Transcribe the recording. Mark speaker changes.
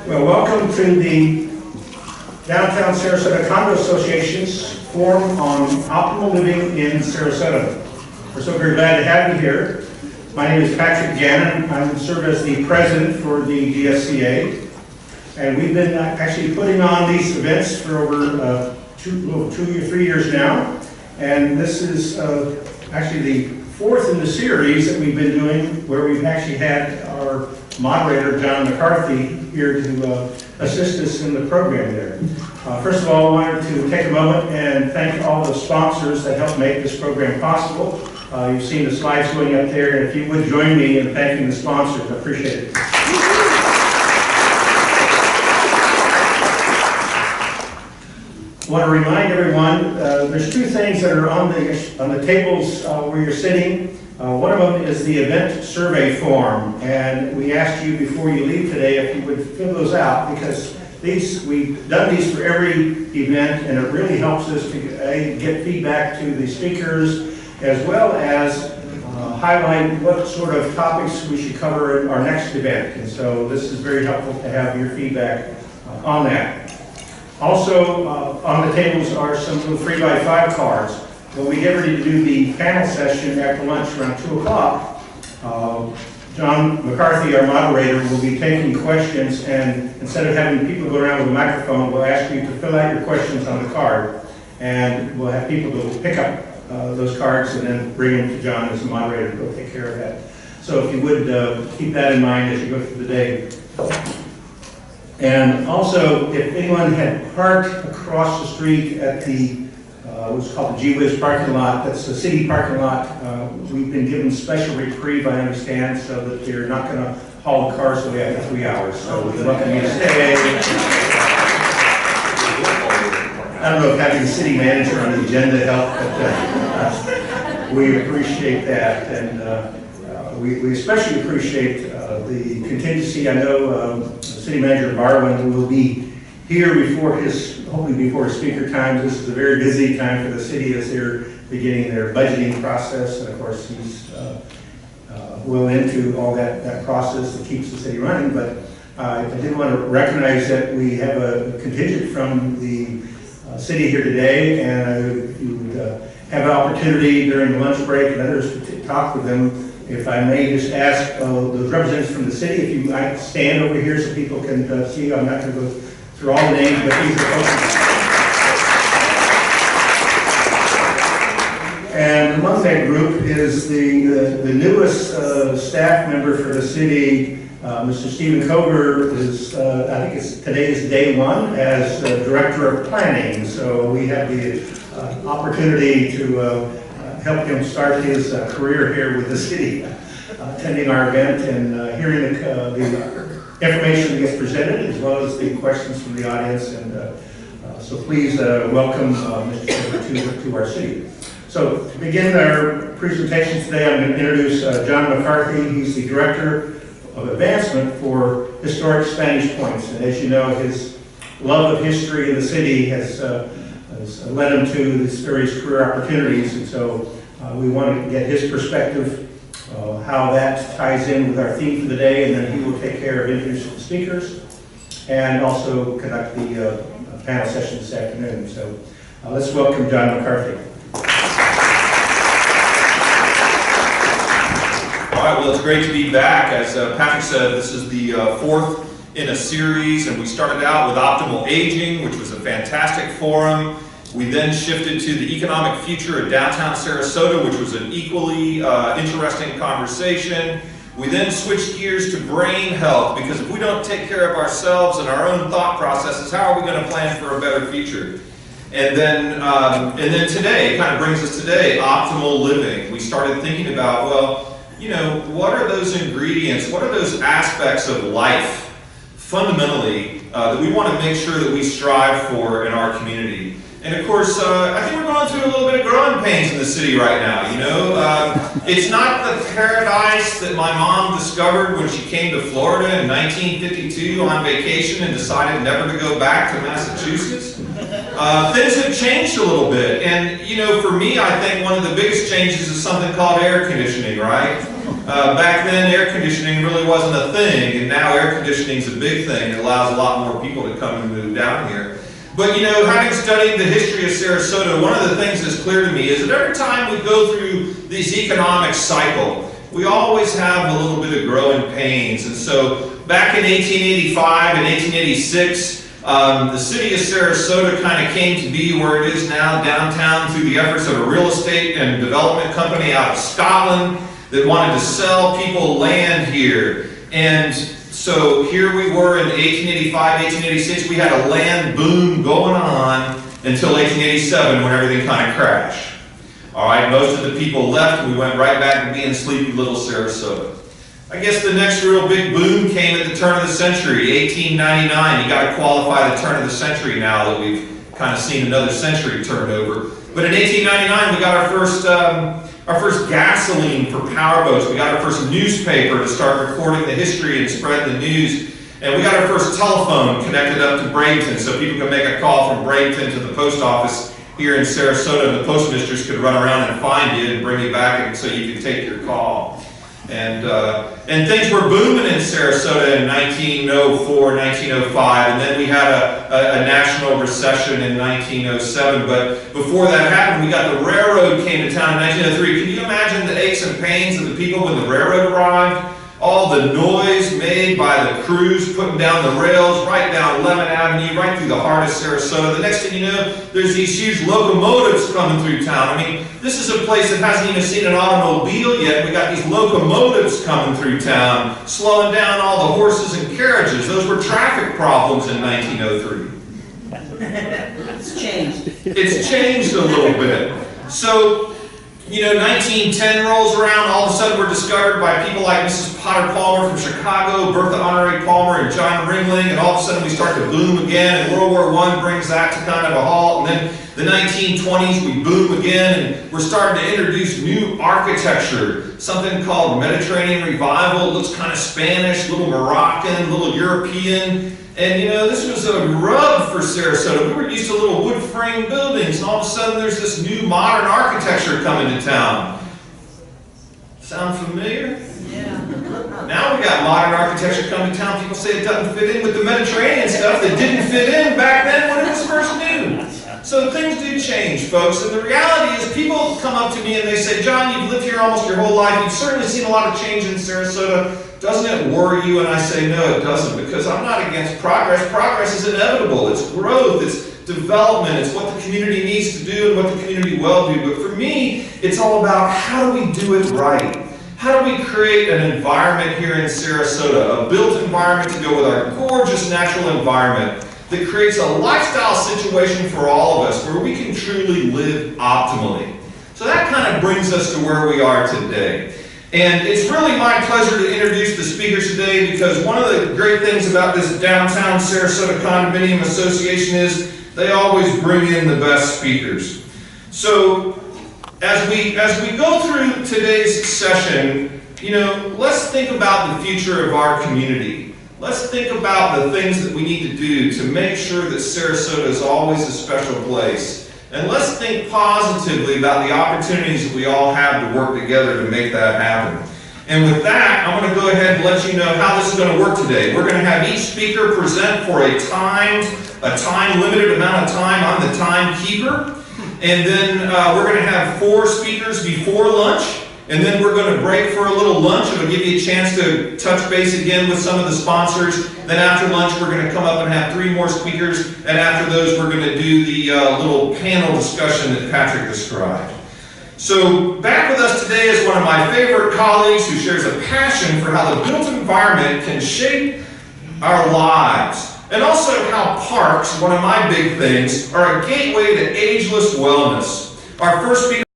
Speaker 1: Well, welcome to the Downtown Sarasota Condo Association's Forum on Optimal Living in Sarasota. We're so very glad to have you here. My name is Patrick Gannon. I serve as the president for the DSCA. And we've been actually putting on these events for over 2 or 3 years now. And this is actually the fourth in the series that we've been doing, where we've actually had our moderator, John McCarthy, here to assist us in the program there. First of all, I wanted to take a moment and thank all the sponsors that helped make this program possible. You've seen the slides going up there, and if you would join me in thanking the sponsors, I appreciate it. I want to remind everyone, there's 2 things that are on the tables where you're sitting. One of them is the event survey form, and we asked you before you leave today if you would fill those out, because we've done these for every event, and it really helps us to get feedback to the speakers, as well as highlight what sort of topics we should cover in our next event. And so this is very helpful to have your feedback on that. Also, on the tables are some little 3x5 cards. When we get ready to do the panel session after lunch around 2 o'clock, John McCarthy, our moderator, will be taking questions, and instead of having people go around with a microphone, we'll ask you to fill out your questions on the card, and we'll have people to pick up those cards and then bring them to John as the moderator to go take care of that. So if you would keep that in mind as you go through the day. And also, if anyone had parked across the street at the what's called the G-Wiz parking lot, that's the city parking lot, we've been given special reprieve, I understand, so that they're not going to haul the cars away after 3 hours. So we're welcome you to stay. I don't know if having the city manager on the agenda helped, but we appreciate that. And we especially appreciate the contingency. I know City Manager Barwin will be here hopefully before his speaker times. This is a very busy time for the city as they're beginning their budgeting process, and of course he's well into all that process that keeps the city running. But I did want to recognize that we have a contingent from the city here today, and if you would have an opportunity during the lunch break and others to talk with them, if I may just ask the representatives from the city, if you might stand over here so people can see you. I'm not going to go through all the names, but these are folks. And among that group is the newest staff member for the city, Mr. Stephen Koger. I think today is day 1 as Director of Planning. So we have the opportunity to help him start his career here with the city, attending our event and hearing the information that gets presented, as well as the questions from the audience. And so please welcome Mr. Koger to our city. So to begin our presentation today, I'm going to introduce John McCarthy. He's the Director of Advancement for Historic Spanish Points. And as you know, his love of history in the city has led him to these various career opportunities. And so we want to get his perspective, how that ties in with our theme for the day, and then he will take care of introducing the speakers and also conduct the panel session this afternoon. So let's welcome John McCarthy.
Speaker 2: All right, well, it's great to be back. As Patrick said, this is the 4th in a series, and we started out with Optimal Aging, which was a fantastic forum. We then shifted to the economic future of downtown Sarasota, which was an equally interesting conversation. We then switched gears to brain health, because if we don't take care of ourselves and our own thought processes, how are we going to plan for a better future? And then today, it kind of brings us today, optimal living. We started thinking about, well, you know, what are those ingredients, what are those aspects of life, fundamentally, that we want to make sure that we strive for in our community? And of course, I think we're going through a little bit of growing pains in the city right now, you know. It's not the paradise that my mom discovered when she came to Florida in 1952 on vacation and decided never to go back to Massachusetts. Things have changed a little bit. And, you know, for me, I think one of the biggest changes is something called air conditioning, right? Back then, air conditioning really wasn't a thing, and now air conditioning is a big thing. It allows a lot more people to come and move down here. But you know, having studied the history of Sarasota, one of the things that's clear to me is that every time we go through this economic cycle, we always have a little bit of growing pains. And so back in 1885 and 1886, the city of Sarasota kind of came to be where it is now downtown through the efforts of a real estate and development company out of Scotland that wanted to sell people land here. And so here we were in 1885, 1886, we had a land boom going on until 1887 when everything kind of crashed. All right, most of the people left and we went right back to being sleepy little Sarasota. I guess the next real big boom came at the turn of the century, 1899. You got to qualify the turn of the century now that we've kind of seen another century turn over. But in 1899, we got our first gasoline for powerboats. We got our first newspaper to start recording the history and spread the news. And we got our first telephone connected up to Bradenton so people could make a call from Bradenton to the post office here in Sarasota, and the postmistress could run around and find you and bring you back and so you could take your call. And things were booming in Sarasota in 1904, 1905, and then we had a national recession in 1907. But before that happened, we got the railroad came to town in 1903. Can you imagine the aches and pains of the people when the railroad arrived? All the noise made by the crews putting down the rails right down Lemon Avenue, right through the heart of Sarasota. The next thing you know, there's these huge locomotives coming through town. I mean, this is a place that hasn't even seen an automobile yet. We got these locomotives coming through town, slowing down all the horses and carriages. Those were traffic problems in 1903.
Speaker 3: It's changed.
Speaker 2: It's changed a little bit. So, you know, 1910 rolls around, all of a sudden we're discovered by people like Mrs. Potter Palmer from Chicago, Bertha Honoré Palmer, and John Ringling, and all of a sudden we start to boom again, and World War I brings that to kind of a halt, and then the 1920s we boom again, and we're starting to introduce new architecture, something called Mediterranean Revival. It looks kind of Spanish, a little Moroccan, a little European. And you know, this was a rub for Sarasota. We were used to little wood frame buildings, and all of a sudden there's this new modern architecture coming to town. Sound familiar?
Speaker 3: Yeah.
Speaker 2: Now we got modern architecture coming to town. People say it doesn't fit in with the Mediterranean stuff that didn't fit in back then when it was first new. So things do change, folks. And the reality is people come up to me and they say, John, you've lived here almost your whole life. You've certainly seen a lot of change in Sarasota. Doesn't it worry you? And I say, no, it doesn't, because I'm not against progress. Progress is inevitable. It's growth. It's development. It's what the community needs to do and what the community will do. But for me, it's all about how do we do it right? How do we create an environment here in Sarasota, a built environment to go with our gorgeous natural environment that creates a lifestyle situation for all of us where we can truly live optimally. So that kind of brings us to where we are today. And it's really my pleasure to introduce the speakers today, because one of the great things about this Downtown Sarasota Condominium Association is they always bring in the best speakers. So as we go through today's session, you know, let's think about the future of our community. Let's think about the things that we need to do to make sure that Sarasota is always a special place. And let's think positively about the opportunities that we all have to work together to make that happen. And with that, I'm going to go ahead and let you know how this is going to work today. We're going to have each speaker present for a time-limited amount of time. I'm the timekeeper. And then we're going to have 4 speakers before lunch. And then we're going to break for a little lunch. It'll give you a chance to touch base again with some of the sponsors. Then after lunch, we're going to come up and have 3 more speakers. And after those, we're going to do the little panel discussion that Patrick described. So back with us today is one of my favorite colleagues who shares a passion for how the built environment can shape our lives. And also how parks, one of my big things, are a gateway to ageless wellness. Our first speaker